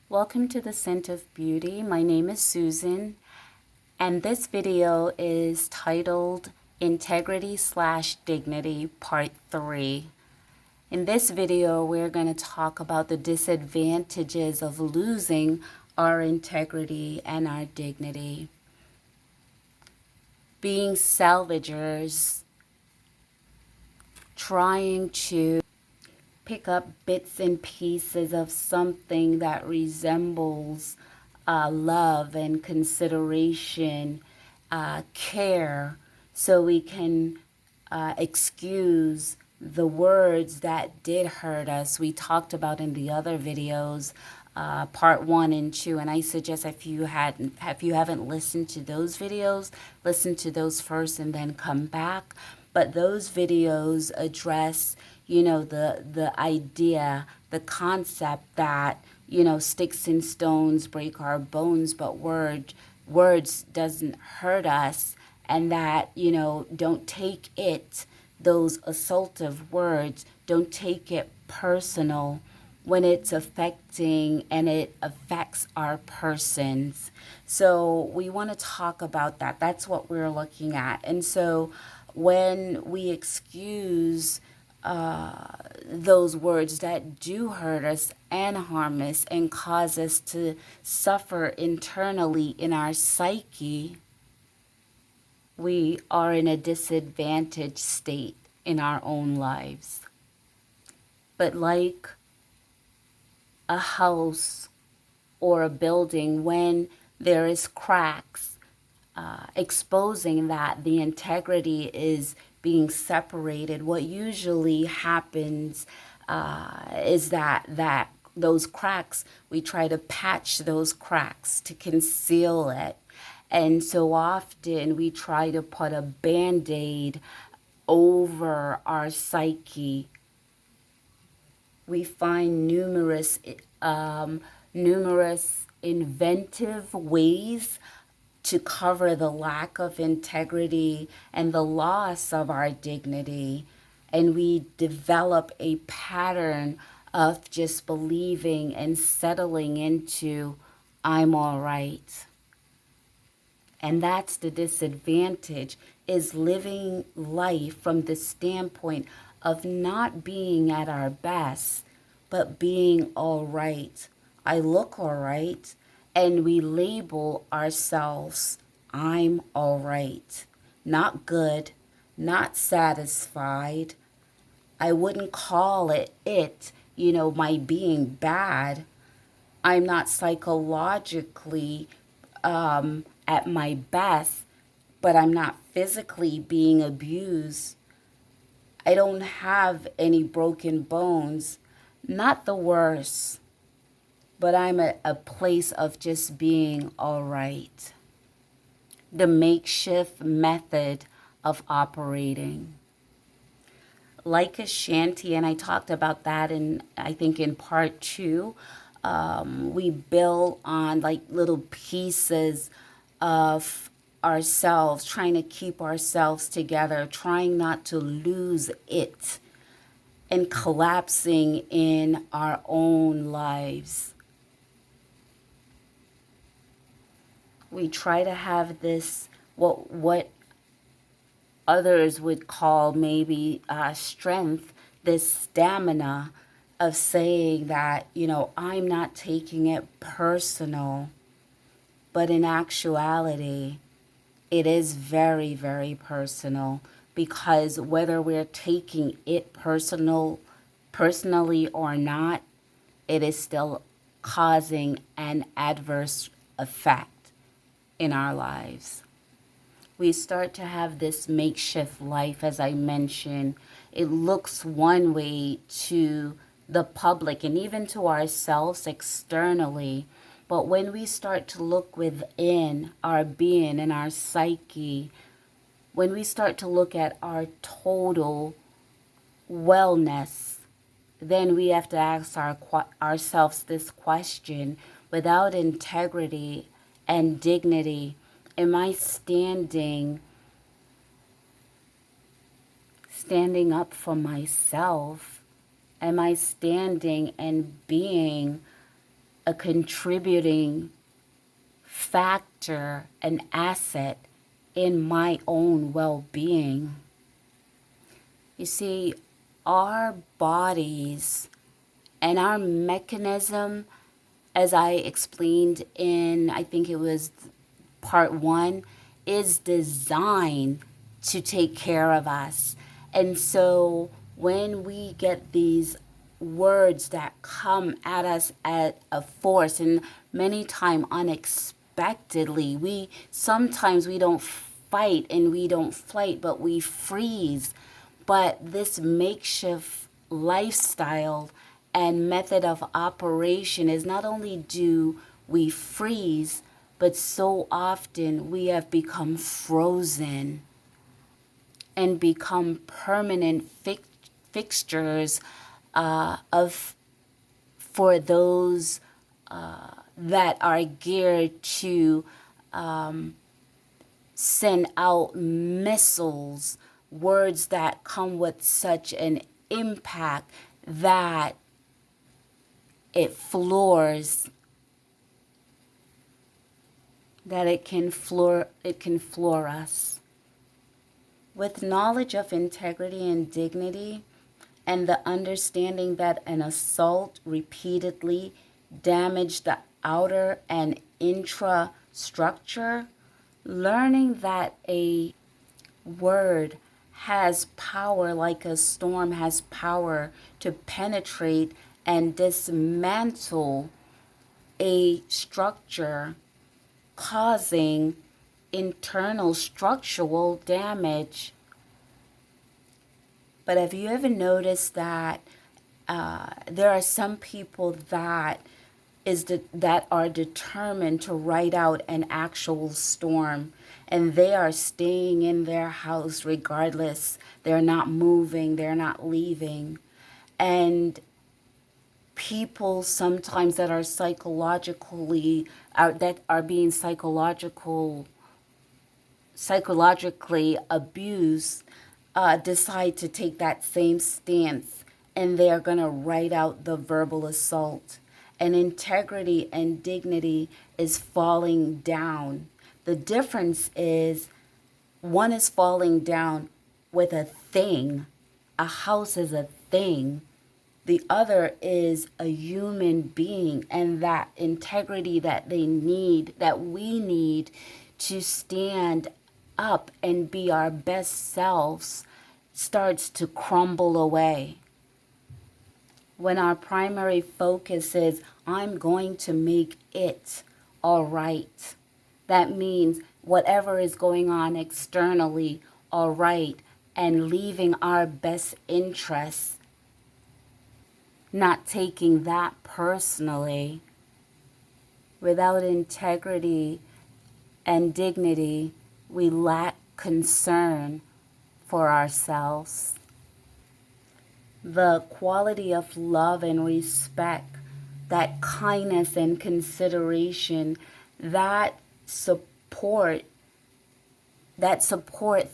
Welcome to the Scent of Beauty. My name is Susan, and this video is titled Integrity/Dignity Part 3. In this video, we're going to talk about the disadvantages of losing our integrity and our dignity. Being salvagers, trying to pick up bits and pieces of something that resembles love and consideration, care, so we can excuse the words that did hurt us. We talked about in the other videos, part 1 and 2, and I suggest if you haven't listened to those videos, listen to those first and then come back. But those videos address, the idea, the concept that, sticks and stones break our bones, but words doesn't hurt us, and that, don't take those assaultive words, don't take it personal when it's affecting and it affects our persons. So we want to talk about that. That's what we're looking at. And so when we excuse those words that do hurt us and harm us and cause us to suffer internally in our psyche, we are in a disadvantaged state in our own lives. But like a house or a building, when there is cracks, exposing that the integrity is being separated, what usually happens is that those cracks, we try to patch those cracks to conceal it. And so often we try to put a Band-Aid over our psyche. We find numerous inventive ways to cover the lack of integrity and the loss of our dignity. And we develop a pattern of just believing and settling into, I'm all right. And that's the disadvantage, is living life from the standpoint of not being at our best, but being all right. I look all right. And we label ourselves, I'm all right. Not good, not satisfied. I wouldn't call it, my being bad. I'm not psychologically at my best, but I'm not physically being abused. I don't have any broken bones, not the worst, but I'm at a place of just being all right. The makeshift method of operating. Like a shanty, and I talked about that I think in part 2, we build on like little pieces of ourselves, trying to keep ourselves together, trying not to lose it, and collapsing in our own lives. We try to have this, what others would call maybe strength, this stamina of saying that, I'm not taking it personal. But in actuality, it is very, very personal, because whether we're taking it personally or not, it is still causing an adverse effect in our lives. We start to have this makeshift life, as I mentioned. It looks one way to the public and even to ourselves externally. But when we start to look within our being and our psyche, when we start to look at our total wellness, then we have to ask ourselves this question: without integrity and dignity, am I standing up for myself? Am I standing and being a contributing factor, an asset in my own well-being. You see, our bodies and our mechanism, as I explained in, I think it was part one, is designed to take care of us. And so when we get these words that come at us at a force and many times unexpectedly, we don't fight and we don't flight, but we freeze. But this makeshift lifestyle and method of operation is not only do we freeze, but so often we have become frozen and become permanent fixtures of for those that are geared to send out missiles, words that come with such an impact that it floors, that it can floor us. With knowledge of integrity and dignity, and the understanding that an assault repeatedly damaged the outer and intra structure, learning that a word has power like a storm has power to penetrate and dismantle a structure, causing internal structural damage. But have you ever noticed that there are some people that are determined to ride out an actual storm, and they are staying in their house regardless. They're not moving, they're not leaving. And people sometimes that are being psychologically abused decide to take that same stance, and they are going to write out the verbal assault. And integrity and dignity is falling down. The difference is one is falling down with a thing. A house is a thing. The other is a human being, and that integrity that we need to stand up and be our best selves starts to crumble away. When our primary focus is, I'm going to make it all right. That means whatever is going on externally, all right, and leaving our best interests, not taking that personally. Without integrity and dignity, we lack concern for ourselves. The quality of love and respect, that kindness and consideration, that support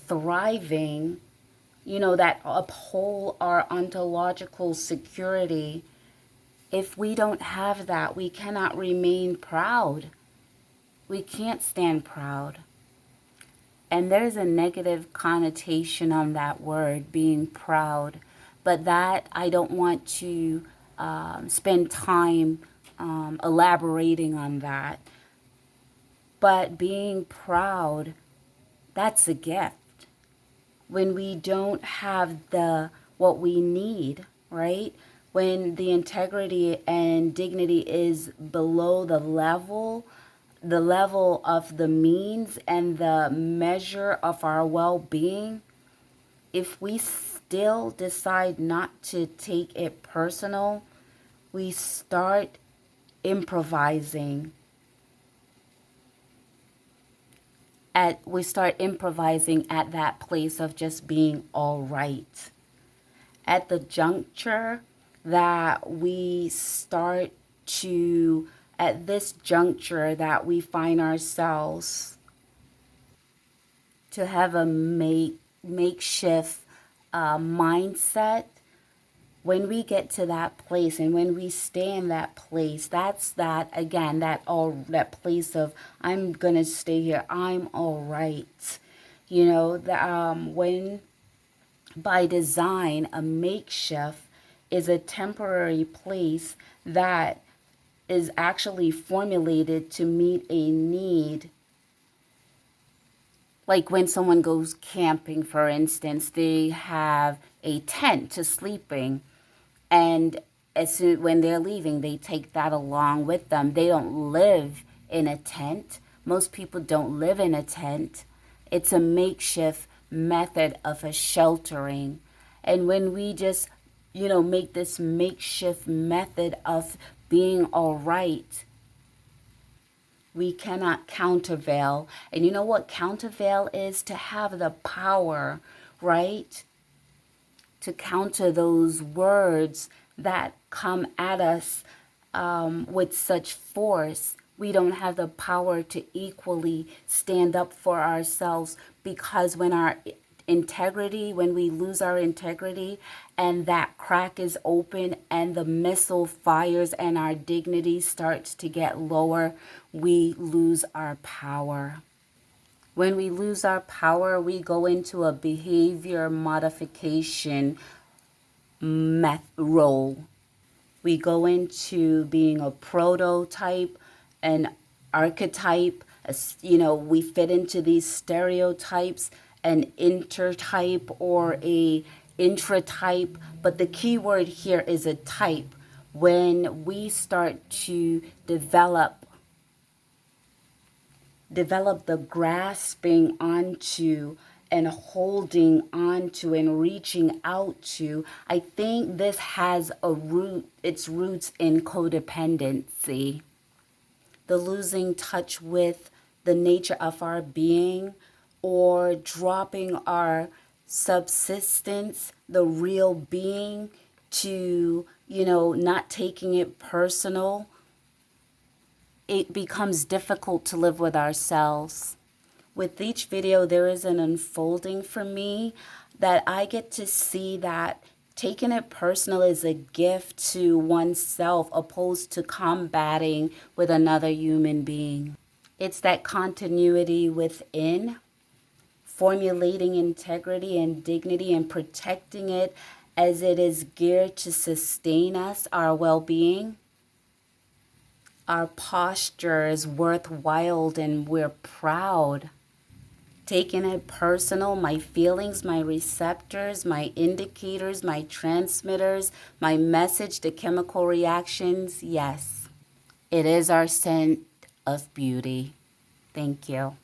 thriving, that uphold our ontological security. If we don't have that, we cannot remain proud. We can't stand proud. And there's a negative connotation on that word, being proud. But that I don't want to spend time elaborating on that. But being proud, that's a gift. When we don't have what we need, right? When the integrity and dignity is below the level of the means and the measure of our well-being, if we still decide not to take it personal, we start improvising. At that place of just being all right. At the juncture that we find ourselves to have a makeshift mindset When we get to that place and when we stay in that place, that's that, again, that place of, I'm going to stay here. I'm all right. When by design, a makeshift is a temporary place that is actually formulated to meet a need. Like when someone goes camping, for instance, they have a tent to sleep in, and when they're leaving, they take that along with them. They don't live in a tent. Most people don't live in a tent. It's a makeshift method of a sheltering. And when we just, make this makeshift method of being all right, we cannot countervail. And you know what countervail is? To have the power, right? To counter those words that come at us with such force. We don't have the power to equally stand up for ourselves, because when we lose our integrity and that crack is open and the missile fires and our dignity starts to get lower, we lose our power. When we lose our power, we go into a behavior modification role. We go into being a prototype, an archetype. We fit into these stereotypes, an intertype or a intratype. But the key word here is a type. When we start to develop the grasping onto and holding onto and reaching out to, I think this has its roots in codependency. The losing touch with the nature of our being, or dropping our subsistence, the real being, to, not taking it personal. It becomes difficult to live with ourselves. With each video, there is an unfolding for me that I get to see that taking it personal is a gift to oneself, opposed to combating with another human being. It's that continuity within, formulating integrity and dignity and protecting it as it is geared to sustain us, our well-being. Our posture is worthwhile and we're proud. Taking it personal, my feelings, my receptors, my indicators, my transmitters, my message, the chemical reactions, yes, it is our scent of beauty. Thank you.